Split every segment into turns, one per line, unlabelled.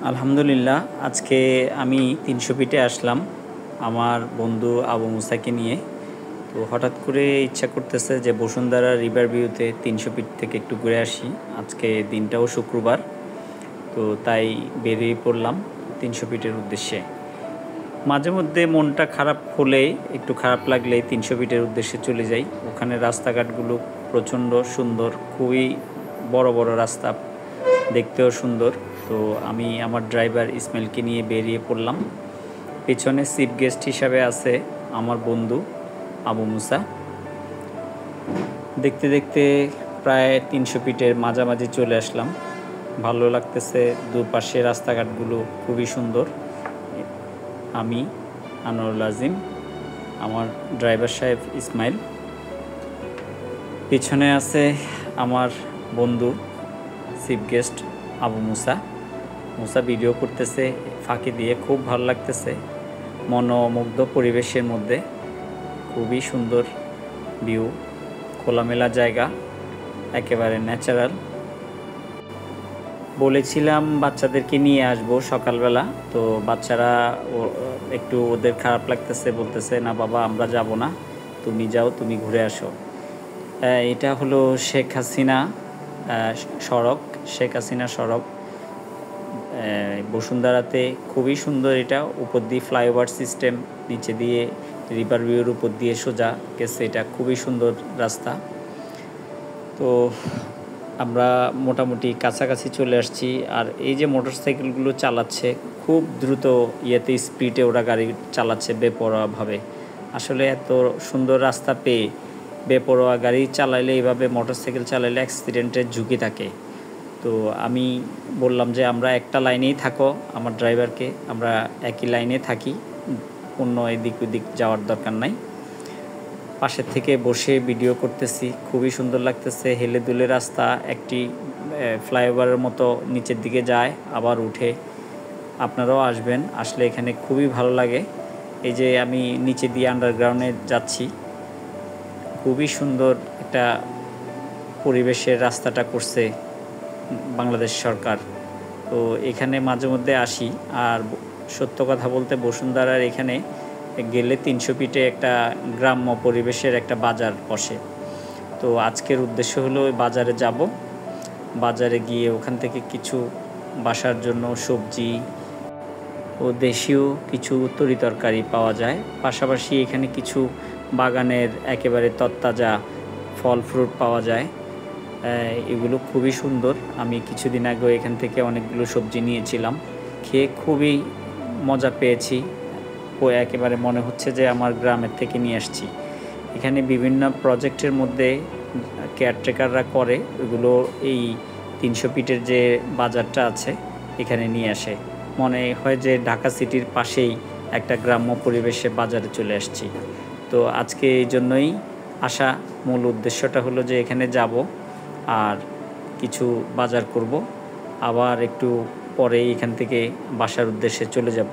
আলহামদুলিল্লাহ, আজকে আমি ৩০০ ফিটে আসলাম আমার বন্ধু আবু মুসাকে নিয়ে। তো হঠাৎ করে ইচ্ছা করতেছে যে বসুন্ধরা রিভার ভিউতে ৩০০ ফিট থেকে একটু ঘুরে আসি। আজকে দিনটাও শুক্রবার, তো তাই বেরিয়ে পড়লাম ৩০০ ফিটের উদ্দেশ্যে। মাঝে মধ্যে মনটা খারাপ হলে, একটু খারাপ লাগলে ৩০০ ফিটের উদ্দেশ্যে চলে যাই। ওখানে রাস্তাঘাটগুলো প্রচণ্ড সুন্দর, খুবই বড় বড় রাস্তা, দেখতেও সুন্দর। তো আমি আমার ড্রাইভার ইসমাইলকে নিয়ে বেরিয়ে পড়লাম। পেছনে চিফ গেস্ট হিসাবে আছে আমার বন্ধু আবু মুসা। দেখতে দেখতে প্রায় ৩০০ ফিটের মাঝামাঝি চলে আসলাম। ভালো লাগতেছে, দুপাশে রাস্তাঘাটগুলো খুবই সুন্দর। আমি আনোয়ারুল আজিম, আমার ড্রাইভার সাহেব ইসমাইল, পিছনে আছে আমার বন্ধু চিফ গেস্ট আবু মুসা। ভিডিও করতেছে ফাঁকি দিয়ে, খুব ভালো লাগতেছে। মনোমুগ্ধ পরিবেশের মধ্যে, খুবই সুন্দর ভিউ, খোলামেলা জায়গা, একেবারে ন্যাচারাল। বলেছিলাম বাচ্চাদেরকে নিয়ে আসবো সকালবেলা, তো বাচ্চারা একটু ওদের খারাপ লাগতেছে, বলতেছে না বাবা আমরা যাব না, তুমি যাও, তুমি ঘুরে আসো। এটা হলো শেখ হাসিনা সড়ক, শেখ হাসিনা সড়ক বসুন্ধরাতে। খুবই সুন্দর এটা, উপর দিয়ে ফ্লাইওভার সিস্টেম, নিচে দিয়ে রিভার ভিউর উপর দিয়ে সোজা গেছে। এটা খুবই সুন্দর রাস্তা। তো আমরা মোটামুটি কাছাকাছি চলে আসছি। আর এই যে মোটরসাইকেলগুলো চালাচ্ছে খুব দ্রুত স্পিডে ওরা গাড়ি চালাচ্ছে বেপরোয়াভাবে। আসলে এত সুন্দর রাস্তা পেয়ে বেপরোয়া গাড়ি চালাইলে, এইভাবে মোটরসাইকেল চালাইলে অ্যাক্সিডেন্টের ঝুঁকি থাকে। তো আমি বললাম যে আমরা একটা লাইনেই থাকো, আমার ড্রাইভারকে, আমরা একই লাইনে থাকি, অন্য এদিক ওদিক যাওয়ার দরকার নাই। পাশের থেকে বসে ভিডিও করতেছি, খুবই সুন্দর লাগতেছে। হেলে দুলে রাস্তা, একটি ফ্লাইওভারের মতো নিচের দিকে যায় আবার উঠে। আপনারাও আসবেন, আসলে এখানে খুবই ভালো লাগে। এই যে আমি নিচে দিয়ে আন্ডারগ্রাউন্ডে যাচ্ছি, খুবই সুন্দর একটা পরিবেশের রাস্তাটা করছে বাংলাদেশ সরকার। তো এখানে মাঝে মধ্যে আসি। আর সত্য কথা বলতে, বসুন্ধরার এখানে গেলে ৩০০ ফিটে একটা গ্রাম্য পরিবেশের একটা বাজার বসে। তো আজকের উদ্দেশ্য হলো ওই বাজারে যাব। বাজারে গিয়ে ওখান থেকে কিছু বাসার জন্য সবজি ও দেশীয় কিছু তরিতরকারি পাওয়া যায়। পাশাপাশি এখানে কিছু বাগানের একেবারে তরতাজা ফল ফ্রুট পাওয়া যায়। এগুলো খুবই সুন্দর। আমি কিছুদিন আগে এখান থেকে অনেকগুলো সবজি নিয়েছিলাম, খেয়ে খুবই মজা পেয়েছি। একেবারে মনে হচ্ছে যে আমার গ্রামের থেকে নিয়ে আসছি। এখানে বিভিন্ন প্রজেক্টের মধ্যে কেয়ারটেকাররা করে, ওইগুলো এই ৩০০ ফিটের যে বাজারটা আছে এখানে নিয়ে আসে। মনে হয় যে ঢাকা সিটির পাশেই একটা গ্রাম্য পরিবেশে বাজারে চলে আসছি। তো আজকে এই জন্যই আসা। মূল উদ্দেশ্যটা হলো যে এখানে যাব আর কিছু বাজার করব, আবার একটু পরে এখান থেকে বাসার উদ্দেশ্যে চলে যাব।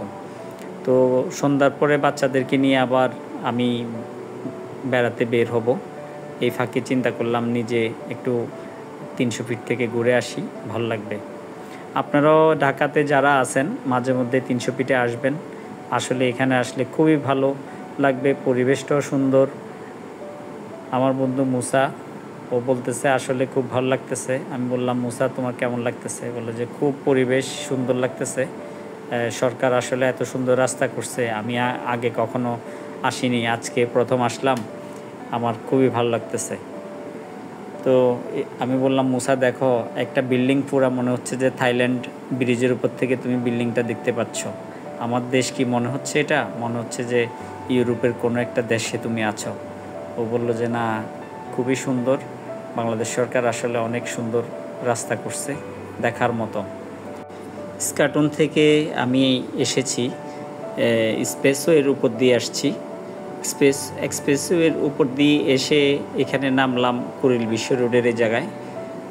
তো সন্ধ্যার পরে বাচ্চাদেরকে নিয়ে আবার আমি বেড়াতে বের হব। এই ফাঁকে চিন্তা করলাম নিজে একটু ৩০০ ফিট থেকে ঘুরে আসি, ভালো লাগবে। আপনারাও ঢাকাতে যারা আছেন মাঝে মধ্যে ৩০০ ফিটে আসবেন। আসলে এখানে আসলে খুবই ভালো লাগবে, পরিবেশটাও সুন্দর। আমার বন্ধু মুসা, ও বলতেছে আসলে খুব ভালো লাগতেছে। আমি বললাম মুসা তোমার কেমন লাগতেছে? বলে যে খুব পরিবেশ সুন্দর লাগতেছে। সরকার আসলে এত সুন্দর রাস্তা করছে, আমি আগে কখনো আসিনি, আজকে প্রথম আসলাম, আমার খুবই ভালো লাগতেছে। তো আমি বললাম মুসা দেখো একটা বিল্ডিং, পুরা মনে হচ্ছে যে থাইল্যান্ড ব্রিজের উপর থেকে তুমি বিল্ডিংটা দেখতে পাচ্ছ। আমার দেশ কি মনে হচ্ছে? এটা মনে হচ্ছে যে ইউরোপের কোনো একটা দেশে তুমি আছো। ও বলল যে না, খুবই সুন্দর, বাংলাদেশ সরকার আসলে অনেক সুন্দর রাস্তা করছে, দেখার মতো। স্কাটন থেকে আমি এসেছি, স্পেসওয়ের উপর দিয়ে আসছি। এক্সপ্রেসওয়ের উপর দিয়ে এসে এখানে নামলাম কুড়িল বিশ্ব রোডের এই জায়গায়।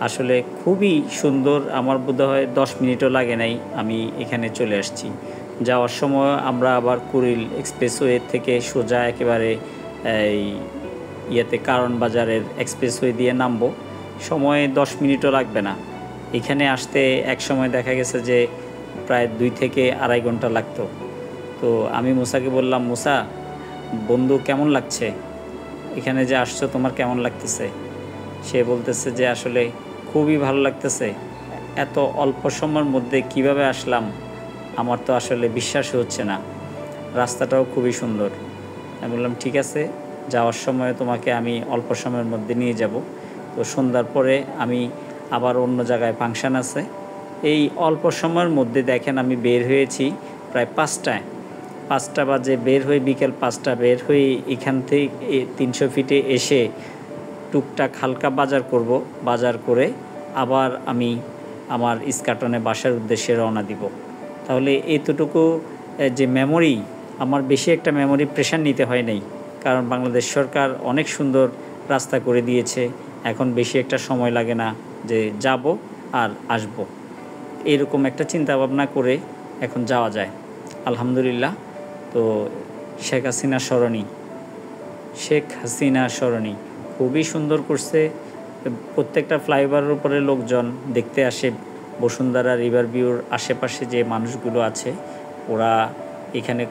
আসলে খুবই সুন্দর, আমার বোধহয় 10 মিনিটও লাগে নাই, আমি এখানে চলে আসছি। যাওয়ার সময় আমরা আবার কুড়িল এক্সপ্রেসওয়ে থেকে সোজা একেবারে এই কারণ বাজারের এক্সপ্রেসওয়ে দিয়ে নামবো। সময় 10 মিনিটও লাগবে না। এখানে আসতে এক সময় দেখা গেছে যে প্রায় 2 থেকে আড়াই ঘন্টা লাগতো। তো আমি মুসাকে বললাম, মুসা বন্ধু কেমন লাগছে, এখানে যে আসছো তোমার কেমন লাগতেছে? সে বলতেছে যে আসলে খুবই ভালো লাগতেছে, এত অল্প সময়ের মধ্যে কিভাবে আসলাম আমার তো আসলে বিশ্বাসই হচ্ছে না, রাস্তাটাও খুবই সুন্দর। আমি বললাম ঠিক আছে, যাওয়ার সময় তোমাকে আমি অল্প সময়ের মধ্যে নিয়ে যাব। তো সন্ধ্যার পরে আমি আবার অন্য জায়গায় ফাংশন আছে, এই অল্প সময়ের মধ্যে দেখেন আমি বের হয়েছি প্রায় 5টা বাজে বের হয়ে, বিকেল 5টা বের হয়ে এখান থেকে 300 ফিটে এসে টুকটাক হালকা বাজার করব, বাজার করে আবার আমি আমার ইস্কাটনে বাসার উদ্দেশ্যে রওনা দিব। তাহলে এতটুকু যে মেমোরি, আমার বেশি একটা মেমোরি প্রেশার নিতে হয় নাই, কারণ বাংলাদেশ সরকার অনেক সুন্দর রাস্তা করে দিয়েছে। এখন বেশি একটা সময় লাগে না যে যাব আর আসব, এরকম একটা চিন্তা ভাবনা করে এখন যাওয়া যায় আলহামদুলিল্লাহ। তো শেখ হাসিনা সরণি খুবই সুন্দর করছে। প্রত্যেকটা ফ্লাইওভারের উপরে লোকজন দেখতে আসে, বসুন্ধরা রিভার ভিউর আশেপাশে যে মানুষগুলো আছে ওরা এখানে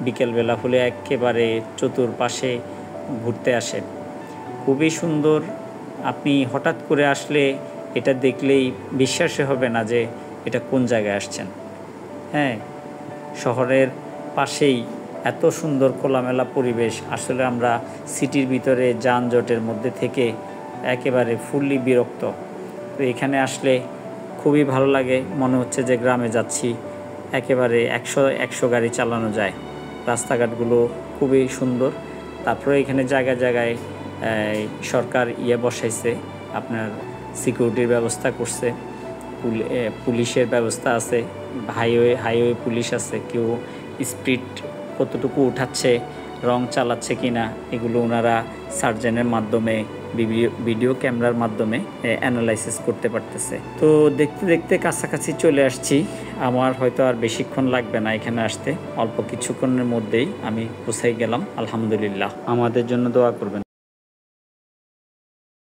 বিকেলবেলা হলে একেবারে চতুর্পাশে ঘুরতে আসে। খুবই সুন্দর, আপনি হঠাৎ করে আসলে এটা দেখলেই বিশ্বাসই হবে না যে এটা কোন জায়গায় আসছেন। হ্যাঁ, শহরের পাশেই এত সুন্দর খোলামেলা পরিবেশ, আসলে আমরা সিটির ভিতরে যানজটের মধ্যে থেকে একেবারে ফুললি বিরক্ত। তো এখানে আসলে খুবই ভালো লাগে, মনে হচ্ছে যে গ্রামে যাচ্ছি, একেবারে 100 গাড়ি চালানো যায়, রাস্তাঘাটগুলো খুবই সুন্দর। তারপরে এখানে জায়গায় জায়গায় সরকার বসাইছে, আপনার সিকিউরিটির ব্যবস্থা করছে, পুলিশের ব্যবস্থা আছে, হাইওয়ে পুলিশ আছে, কেউ স্পিড কতটুকু উঠাচ্ছে, রং চালাচ্ছে কিনা, এগুলো ওনারা সার্জেনের মাধ্যমে ভিডিও ক্যামেরার মাধ্যমে অ্যানালাইসিস করতে পারতেছে। তো দেখতে দেখতে কাছাকাছি চলে আসছি, আমার হয়তো আর বেশিক্ষণ লাগবে না এখানে আসতে, অল্প কিছুক্ষণের মধ্যেই আমি পৌঁছাই গেলাম আলহামদুলিল্লাহ। আমাদের জন্য দোয়া করবেন।